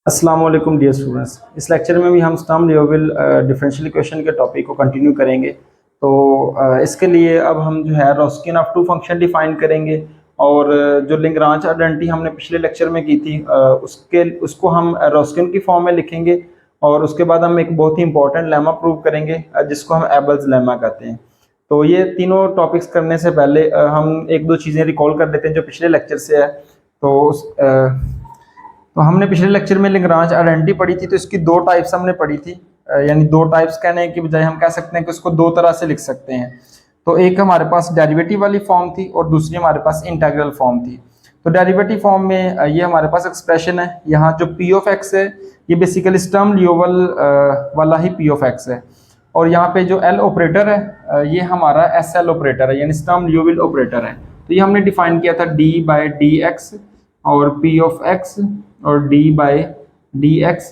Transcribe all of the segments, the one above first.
अस्सलाम वालेकुम dear students. इस लेक्चर में भी हम स्टर्म लियोविल डिफरेंशियल इक्वेशन के टॉपिक को कंटिन्यू करेंगे। तो इसके लिए अब हम जो है रोस्किन ऑफ टू फंक्शन डिफाइन करेंगे और जो लिंग्रांज आइडेंटिटी हमने पिछले लेक्चर में की थी उसको हम रोस्किन की फॉर्म में लिखेंगे और उसके बाद हम एक बहुत ही इंपॉर्टेंट लेमा प्रूव करेंगे जिसको हम एबल्स लेमा कहते हैं। तो ये तीनों टॉपिक्स करने से पहले हम एक दो चीज़ें रिकॉल कर देते हैं जो पिछले लेक्चर से है। तो हमने पिछले लेक्चर में लिंग्रांज आइडेंटिटी पढ़ी थी, तो इसकी दो टाइप्स हमने पढ़ी थी। यानी दो टाइप्स कहने की बजाय हम कह सकते हैं कि उसको दो तरह से लिख सकते हैं। तो एक हमारे पास डेरिवेटिव वाली फॉर्म थी और दूसरी हमारे पास इंटीग्रल फॉर्म थी। तो डेरिवेटिव फॉर्म में ये हमारे पास एक्सप्रेशन है, यहाँ जो पी ऑफ एक्स है ये बेसिकली स्टर्म लियोविल वाला ही पी ऑफ एक्स है, और यहाँ पे जो एल ऑपरेटर है ये हमारा एस एल ऑपरेटर है, यानी स्टर्म लियोविल ऑपरेटर है। तो ये हमने डिफाइन किया था डी बाई डी एक्स और पी ऑफ एक्स और d बाई डी एक्स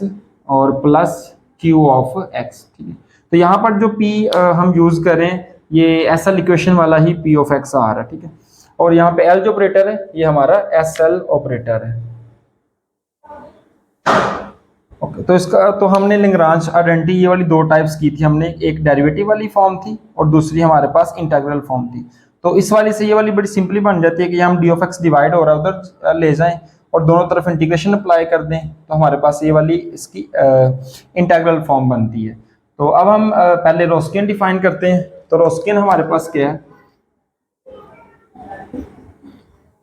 और प्लस q ऑफ x। ठीक है, तो यहाँ पर जो p हम यूज करें ये एस एल इक्वेशन वाला ही p ऑफ x आ रहा है। ठीक है, और यहाँ पे l जो ऑपरेटर है ये हमारा एस एल ऑपरेटर है। ओके, तो इसका तो हमने लिंग्रांज आइडेंटिटी ये वाली दो टाइप्स की थी हमने, एक डेरिवेटिव वाली फॉर्म थी और दूसरी हमारे पास इंटीग्रल फॉर्म थी। तो इस वाली से ये वाली बड़ी सिंपली बन जाती है कि हम डी ऑफ एक्स डिवाइड हो रहा है उधर ले जाएं और दोनों तरफ इंटीग्रेशन अप्लाई कर दें, तो हमारे पास ये वाली इसकी इंटीग्रल फॉर्म बनती है। तो अब हम पहले रोस्किन डिफाइन करते हैं। तो रोस्किन हमारे पास क्या है?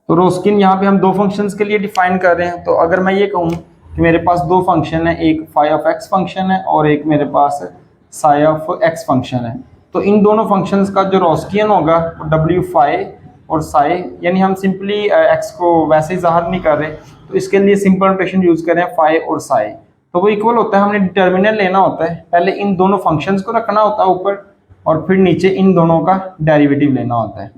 तो रोस्किन यहाँ पे हम दो फंक्शंस के लिए डिफाइन कर रहे हैं। तो अगर मैं ये कहूँ कि मेरे पास दो फंक्शन है, एक फाई ऑफ एक्स फंक्शन है और एक मेरे पास साई ऑफ एक्स फंक्शन है, तो इन दोनों फंक्शंस का जो रोस्किन होगा वो डब्ल्यू फाई और साई, यानी हम सिंपली एक्स को वैसे ही ज़ाहिर नहीं कर रहे, तो इसके लिए सिंपल नोटेशन यूज करें फाई और साई, तो वो इक्वल होता है। हमने डिटर्मिनेंट लेना होता है, पहले इन दोनों फंक्शंस को रखना होता है ऊपर और फिर नीचे इन दोनों का डेरिवेटिव लेना होता है।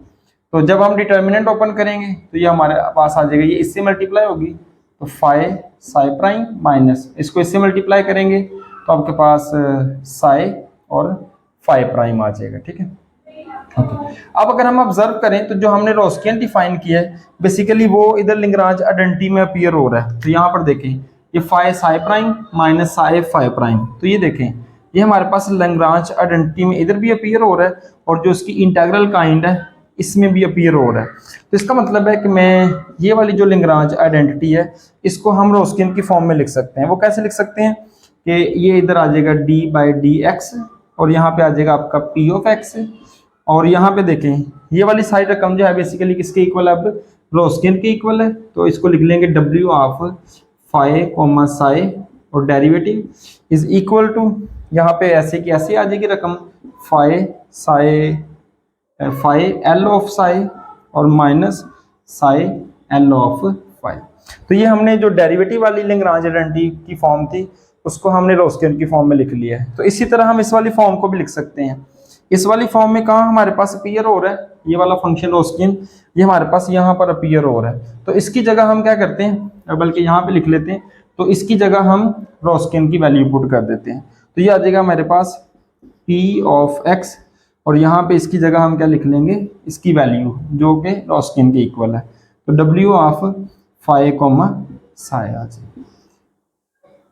तो जब हम डिटर्मिनेंट ओपन करेंगे तो ये हमारे पास आ जाएगा, ये इससे मल्टीप्लाई होगी तो फाई साई प्राइम माइनस इसको इससे मल्टीप्लाई करेंगे तो आपके पास साई और फाई प्राइम आ जाएगा। ठीक है, ओके। अब अगर हम ऑब्जर्व करें तो जो हमने रोस्कियन डिफाइन किया है बेसिकली वो इधर लिंग्रांज आइडेंटिटी में अपीयर हो रहा है। तो यहाँ पर देखें ये phi psi prime minus psi phi prime, तो ये देखें ये हमारे पास लिंग्रांज आइडेंटिटी में इधर भी अपीयर हो रहा है और जो इसकी इंटीग्रल काइंड है इसमें भी अपीयर हो रहा है। तो इसका मतलब है कि मैं ये वाली जो लिंग्रांज आइडेंटिटी है इसको हम रोस्कियन की फॉर्म में लिख सकते हैं। वो कैसे लिख सकते हैं कि ये इधर आ जाएगा डी बाई डी एक्स और यहाँ पे आ जाएगा आपका पी ऑफ एक्स, और यहाँ पे देखें ये वाली साइड रकम जो है बेसिकली किसके इक्वल है? अब रोस्कियन के इक्वल है, तो इसको लिख लेंगे W of phi comma psi और डेरिवेटिव इज इक्वल टू, यहाँ पे ऐसे की ऐसे आ जाएगी रकम phi psi phi L of psi और minus psi L of phi. तो ये हमने जो डेरिवेटिव वाली लिंग्रांज आइडेंटिटी की फॉर्म थी उसको हमने रोस्कियन की फॉर्म में लिख लिया है। तो इसी तरह हम इस वाली फॉर्म को भी लिख सकते हैं। इस वाली फॉर्म में कहाँ हमारे पास अपीयर हो रहा है ये वाला फंक्शन रोस्कियन, ये हमारे पास यहाँ पर अपीयर हो रहा है, तो इसकी जगह हम क्या करते हैं, बल्कि यहाँ पे लिख लेते हैं, तो इसकी जगह हम रोस्कियन की वैल्यू पुट कर देते हैं। तो ये आ जाएगा हमारे पास पी ऑफ एक्स और यहाँ पे इसकी जगह हम क्या लिख लेंगे, इसकी वैल्यू जो कि रोस्कियन के इक्वल है, तो W of phi comma psi आ जाएगी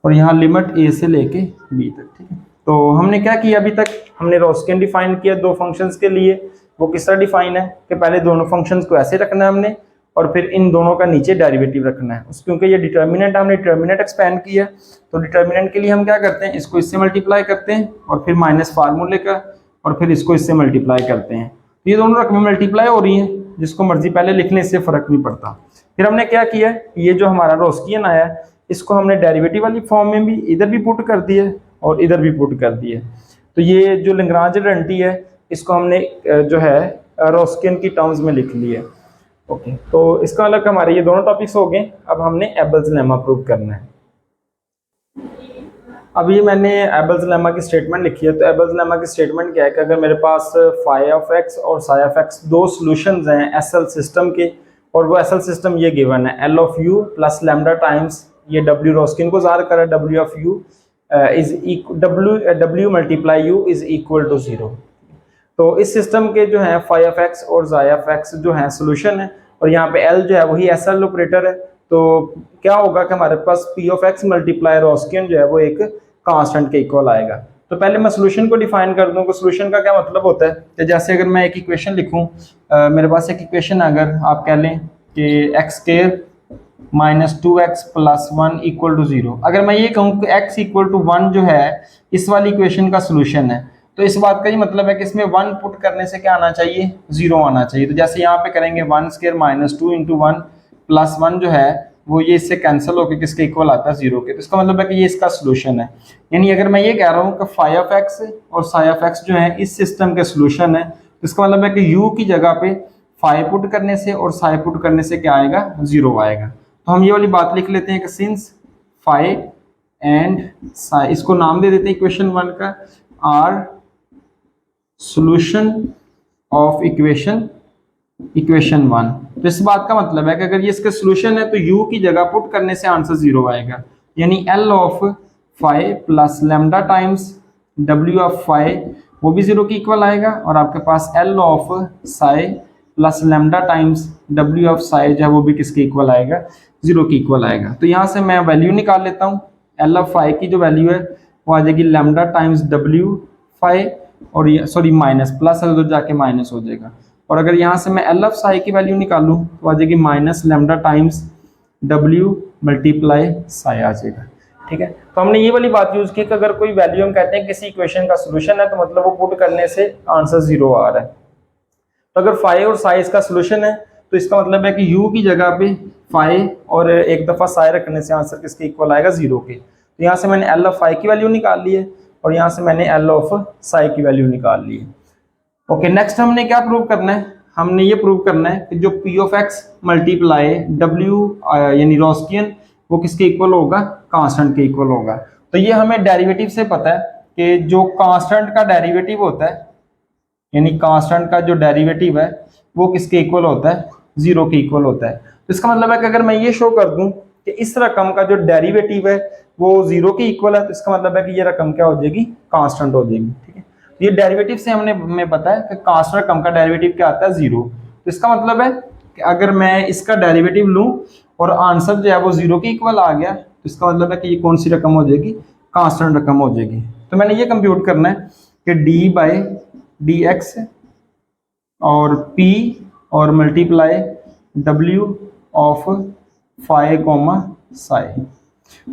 और यहाँ लिमिट ए से लेके बी तक। ठीक है, तो हमने क्या किया अभी तक, हमने रोस्कियन डिफाइन किया दो फंक्शंस के लिए। वो किस तरह डिफाइन है कि पहले दोनों फंक्शंस को ऐसे रखना है हमने और फिर इन दोनों का नीचे डेरिवेटिव रखना है। उस क्योंकि ये डिटर्मिनेंट हमने डिटर्मिनेंट एक्सपेंड किया, तो डिटर्मिनेंट के लिए हम क्या करते हैं, इसको इससे मल्टीप्लाई करते हैं और फिर माइनस फार्मूले का और फिर इसको इससे मल्टीप्लाई करते हैं। तो ये दोनों रकमें मल्टीप्लाई हो रही हैं, जिसको मर्जी पहले लिखने से फर्क नहीं पड़ता। फिर हमने क्या किया, ये जो हमारा रोस्कियन आया है इसको हमने डेरिवेटिव वाली फॉर्म में भी इधर भी पुट कर दिया और इधर भी पुट कर दिया। तो ये जो लिंग्रांज आइडेंटिटी है इसको हमने जो है रोस्कियन की टर्म्स में लिख लिया। ओके, तो इसका अलग हमारे ये दोनों टॉपिक्स हो गए। अब हमने एबल्स लेमा प्रूव करना है। अभी मैंने एबल्स लेमा की स्टेटमेंट लिखी है। तो एबल्स लेमा की स्टेटमेंट क्या है कि अगर मेरे पास फाई ऑफ एक्स और साई ऑफ एक्स दो सॉल्यूशंस हैं एसएल सिस्टम के, और वो एसएल सिस्टम ये गिवन है L of u plus lambda times ये डब्ल्यू रोस्किन को ज़ाहिर करा W of u is W multiply u is equal to 0। तो इस सिस्टम के जो है फाई ऑफ एक्स और साई ऑफ एक्स जो है सोल्यूशन है, और यहाँ पे एल जो है वही एस एल ऑपरेटर है। तो क्या होगा कि हमारे पास पी ऑफ एक्स मल्टीप्लाई रॉस्कियन जो है वो एक कांस्टेंट के इक्वल आएगा। तो पहले मैं सोल्यूशन को डिफाइन कर दूं कि सोल्यूशन का क्या मतलब होता है। तो जैसे अगर मैं एक इक्वेशन लिखूं, मेरे पास एक इक्वेशन अगर आप कह लें कि x square minus 2x plus 1 equal to 0, अगर मैं ये कहूँ कि x इक्वल टू 1 जो है इस वाली इक्वेशन का सोल्यूशन है, तो इस बात का ये मतलब है कि इसमें 1 पुट करने से क्या आना चाहिए, 0 आना चाहिए। तो जैसे यहाँ पे करेंगे 1 स्क्वायर माइनस 2 इंटू 1 प्लस 1 जो है वो ये इससे कैंसिल होकर किसके इक्वल आता है, 0 के। तो इसका मतलब है कि ये इसका सोल्यूशन है। यानी अगर मैं ये कह रहा हूँ कि फाई ऑफ एक्स और साई ऑफ एक्स जो है इस सिस्टम के सोल्यूशन है, तो इसका मतलब है कि u की जगह पे फाई पुट करने से और साई पुट करने से क्या आएगा, 0 आएगा। तो हम ये वाली बात लिख लेते हैं कि सिंस फाई एंड साई, इसको नाम दे देते हैं इक्वेशन 1 का, आर सॉल्यूशन ऑफ इक्वेशन 1। तो इस बात का मतलब है कि अगर ये इसका सॉल्यूशन है तो u की जगह पुट करने से आंसर 0 आएगा। यानी l of phi plus lambda times w of phi वो भी 0 के इक्वल आएगा, और आपके पास l of psi plus lambda times w of psi जो है वो भी किसके इक्वल आएगा, 0 के इक्वल आएगा। तो यहाँ से मैं वैल्यू निकाल लेता हूँ। l ऑफ फाई की जो वैल्यू है वो आ जाएगी लैम्डा टाइम्स w फाई, और ये सॉरी माइनस प्लस है तो जाके माइनस हो जाएगा। और अगर यहाँ से मैं एल ऑफ साई की वैल्यू निकालूं तो आ जाएगी minus lambda times w multiply psi आ जाएगा। ठीक है, तो हमने ये वाली बात यूज की कि अगर कोई वैल्यू हम कहते हैं किसी इक्वेशन का सोल्यूशन है तो मतलब वो पुट करने से आंसर 0 आ रहा है। तो अगर फाई और साई इसका सोल्यूशन है तो इसका मतलब है कि u की जगह पे फाई और एक दफा साई रखने से आंसर किसके इक्वल आएगा, 0 के। तो यहाँ से मैंने एल ऑफ फाई की वैल्यू निकाल ली है और यहाँ से मैंने एल ऑफ साई की वैल्यू निकाल ली है। ओके, नेक्स्ट हमने क्या प्रूव करना है, हमने ये प्रूव करना है कि जो P of X multiply W यानी रॉस्कियन वो किसके इक्वल होगा, कांस्टेंट के इक्वल होगा। तो ये हमें डेरिवेटिव से पता है कि जो कांस्टेंट का डेरिवेटिव होता है, यानी कांस्टेंट का जो डेरिवेटिव है वो किसके इक्वल होता है, 0 के इक्वल होता है। तो इसका मतलब है कि अगर मैं ये शो कर दूं कि इस रकम का जो डेरिवेटिव है वो 0 के इक्वल है, तो इसका मतलब है कि ये रकम क्या हो जाएगी, कांस्टेंट हो जाएगी। ठीक है, ये डेरिवेटिव से हमें पता है कि कांस्टेंट रकम का डेरिवेटिव क्या आता है, 0। तो इसका मतलब है कि अगर मैं इसका डेरिवेटिव लूं और आंसर जो है वो 0 के इक्वल आ गया, तो इसका मतलब है कि ये कौन सी रकम हो जाएगी, कांस्टेंट रकम हो जाएगी। तो मैंने ये कंप्यूट करना है कि डी बाई डी एक्स और p और multiply w of phi comma psi.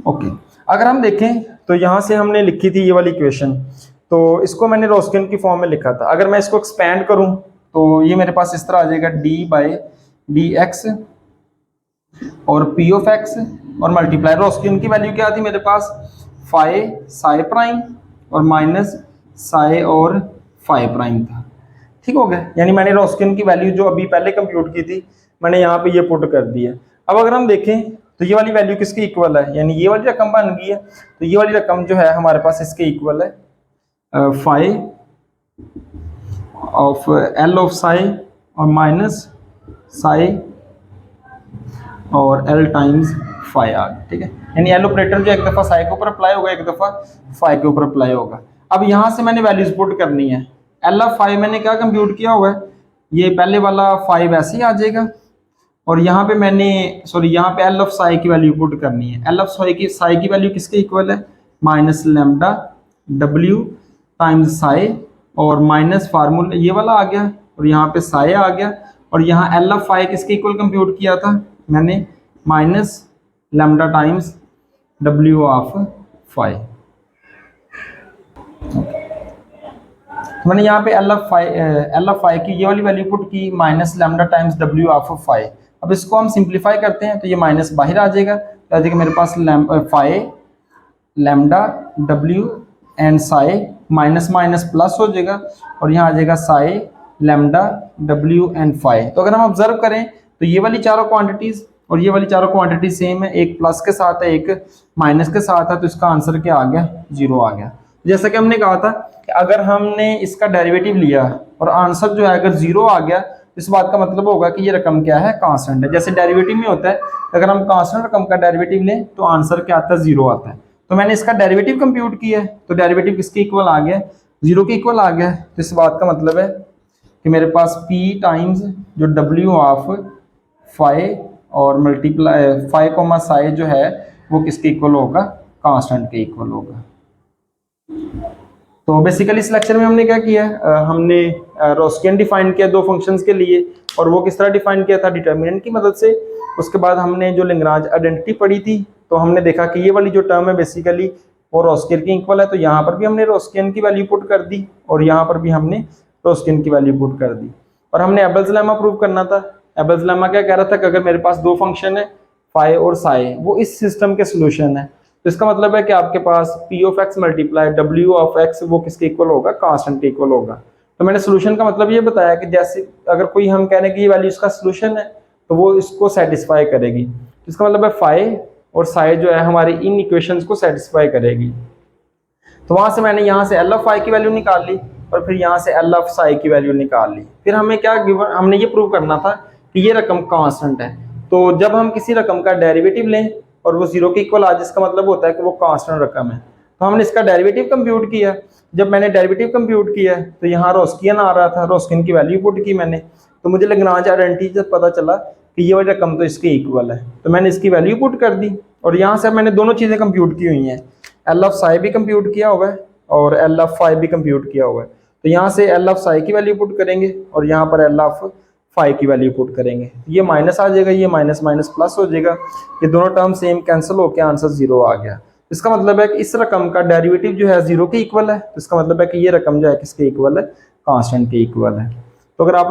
Okay, अगर हम देखें तो यहाँ से हमने लिखी थी ये वाली इक्वेशन, तो इसको मैंने रॉस्कियन की फॉर्म में लिखा था। अगर मैं इसको एक्सपेंड करूं तो ये मेरे पास इस तरह आ जाएगा d बाई डी एक्स और p ऑफ x और मल्टीप्लाई रॉस्कियन की वैल्यू क्या थी मेरे पास, फाई साई प्राइम और माइनस साई और फाई प्राइम था। ठीक हो गया, यानी मैंने रॉस्कियन की वैल्यू जो अभी पहले कंप्यूट की थी मैंने यहाँ पे ये पुट कर दी है। अब अगर हम देखें तो ये वाली वैल्यू किसकी इक्वल है, यानी ये वाली रकम बन गई है, तो ये वाली रकम जो है हमारे पास इसके इक्वल है phi of L of psi और माइनस साई और एल टाइम्स फाई आर। ठीक है, यानी एल ऑपरेटर जो एक दफा साई के ऊपर अप्लाई होगा, एक दफा फाई के ऊपर अप्लाई होगा। अब यहाँ से मैंने वैल्यूज पुट करनी है। एल ऑफ फाई मैंने क्या कंप्यूट किया हुआ है, ये पहले वाला फाई वैसे ही आ जाएगा, और यहाँ पे मैंने यहाँ पे एल ऑफ साई की वैल्यू पुट करनी है। एल ऑफ साई की वैल्यू किसके इक्वल है, minus lambda W times Sai और माइनस फार्मूला ये वाला आ गया और यहाँ पे साई आ गया, और यहाँ एल ऑफ फाई किसके इक्वल कंप्यूट किया था मैंने, minus lambda times W of phi. मैंने यहाँ पे एल ऑफ फाई की ये वाली वैल्यू पुट की, minus lambda times W of phi. अब इसको हम सिंप्लीफाई करते हैं तो ये माइनस बाहर आ जाएगा, तो आ जाएगा मेरे पास phi lambda W and psi, minus minus plus हो जाएगा और यहाँ आ जाएगा psi lambda W and phi. तो अगर हम ऑब्जर्व करें तो ये वाली चारों क्वांटिटीज और ये वाली चारों क्वांटिटीज सेम है, एक प्लस के साथ है एक माइनस के साथ है, तो इसका आंसर क्या आ गया, 0 आ गया। जैसा कि हमने कहा था कि अगर हमने इसका डेरिवेटिव लिया और आंसर जो है अगर 0 आ गया, इस बात का मतलब होगा कि ये रकम क्या है, कांस्टेंट है। जैसे डेरिवेटिव में होता है, अगर हम कांस्टेंट रकम का डेरिवेटिव लें तो आंसर क्या आता है, 0 आता है। तो मैंने इसका डेरिवेटिव कंप्यूट किया है, तो डेरिवेटिव किसके इक्वल आ गया, 0 के इक्वल आ गया। तो इस बात का मतलब है कि मेरे पास p टाइम्स जो w ऑफ फाई और मल्टीप्लाई फाइव कोमा साई जो है वो किसके इक्वल होगा, कांस्टेंट के इक्वल होगा। तो बेसिकली इस लेक्चर में हमने क्या किया है, हमने रोस्कियन डिफाइन किया दो फंक्शंस के लिए, और वो किस तरह डिफाइन किया था, डिटर्मिनेंट की मदद से। उसके बाद हमने जो लेग्रांज आइडेंटिटी पढ़ी थी, तो हमने देखा कि ये वाली जो टर्म है बेसिकली वो रोस्कियन की इक्वल है, तो यहाँ पर भी हमने रोस्कियन की वैल्यू पुट कर दी और यहाँ पर भी हमने रोस्कियन की वैल्यू पुट कर दी। और हमने एबल्स लेमा प्रूव करना था। एबल्स लेमा क्या कह रहा था कि अगर मेरे पास दो फंक्शन है फाई और साई, वो इस सिस्टम के सोल्यूशन है, तो इसका मतलब है कि आपके पास P of X multiply W of X वो किसके इक्वल होगा, कांस्टेंट के इक्वल होगा। तो मैंने सोल्यूशन का मतलब ये बताया कि जैसे अगर कोई हम कह रहे हैं कि ये वैल्यू इसका सोल्यूशन है तो वो इसको सेटिस्फाई करेगी। तो इसका मतलब है फाई और साई जो है हमारी इन इक्वेशंस को सेटिस्फाई करेगी। तो वहां से मैंने यहाँ से एल ऑफ फाई की वैल्यू निकाल ली और फिर यहाँ से एल ऑफ साई की वैल्यू निकाल ली। फिर हमें क्या गिवन, हमने ये प्रूव करना था कि ये रकम कांस्टेंट है। तो जब हम किसी रकम का डेरिवेटिव लें और वो जीरो के इक्वल आ, जिसका मतलब होता है कि वो कांस्टेंट रकम है, तो हमने इसका डेरिवेटिव कंप्यूट किया। जब मैंने डेरिवेटिव कंप्यूट किया तो यहाँ रोस्कियन आ रहा था, रोस्कियन की वैल्यू पुट की मैंने, तो मुझे लेग्रांज आइडेंटिटी जब पता चला कि ये वाली रकम तो इसके इक्वल है, तो मैंने इसकी वैल्यू पुट कर दी। और यहाँ से मैंने दोनों चीज़ें कंप्यूट की हुई हैं, एल ऑफ साई भी कंप्यूट किया हुआ है और एल ऑफ फाई भी कंप्यूट किया हुआ है। तो यहाँ से एल ऑफ साई की वैल्यू पुट करेंगे और यहाँ पर एल ऑफ फाई की वैल्यू पुट करेंगे, ये माइनस आ जाएगा, ये माइनस माइनस प्लस हो जाएगा, ये दोनों टर्म सेम कैंसिल होकर आंसर जीरो आ गया। इसका मतलब है कि इस रकम का डेरिवेटिव जो है जीरो के इक्वल है, तो इसका मतलब है कि ये रकम जो है किसके इक्वल है, कांस्टेंट के इक्वल है। तो अगर आप लोग